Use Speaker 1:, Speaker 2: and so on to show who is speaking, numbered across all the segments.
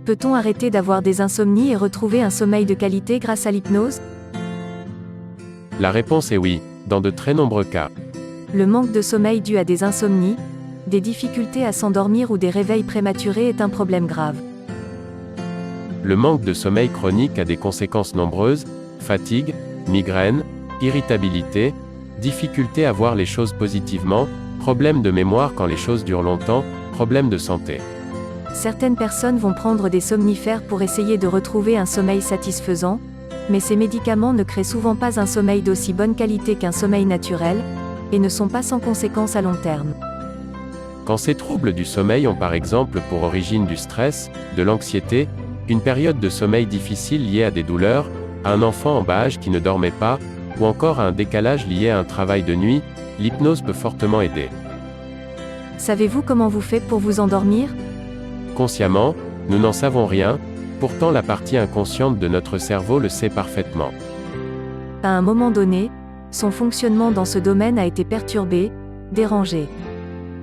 Speaker 1: Peut-on arrêter d'avoir des insomnies et retrouver un sommeil de qualité grâce à l'hypnose?
Speaker 2: La réponse est oui, dans de très nombreux cas.
Speaker 1: Le manque de sommeil dû à des insomnies, des difficultés à s'endormir ou des réveils prématurés est un problème grave.
Speaker 2: Le manque de sommeil chronique a des conséquences nombreuses: fatigue, migraine, irritabilité, difficulté à voir les choses positivement, problèmes de mémoire quand les choses durent longtemps, problèmes de santé.
Speaker 1: Certaines personnes vont prendre des somnifères pour essayer de retrouver un sommeil satisfaisant, mais ces médicaments ne créent souvent pas un sommeil d'aussi bonne qualité qu'un sommeil naturel, et ne sont pas sans conséquences à long terme.
Speaker 2: Quand ces troubles du sommeil ont par exemple pour origine du stress, de l'anxiété, une période de sommeil difficile liée à des douleurs, à un enfant en bas âge qui ne dormait pas, ou encore à un décalage lié à un travail de nuit, l'hypnose peut fortement aider.
Speaker 1: Savez-vous comment vous faites pour vous endormir?
Speaker 2: Consciemment, nous n'en savons rien, pourtant la partie inconsciente de notre cerveau le sait parfaitement.
Speaker 1: À un moment donné, son fonctionnement dans ce domaine a été perturbé, dérangé.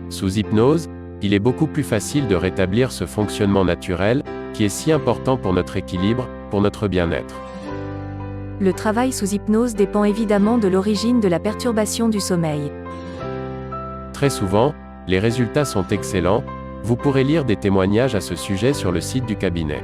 Speaker 2: Sous hypnose, il est beaucoup plus facile de rétablir ce fonctionnement naturel, qui est si important pour notre équilibre, pour notre bien-être.
Speaker 1: Le travail sous hypnose dépend évidemment de l'origine de la perturbation du sommeil.
Speaker 2: Très souvent, les résultats sont excellents, vous pourrez lire des témoignages à ce sujet sur le site du cabinet.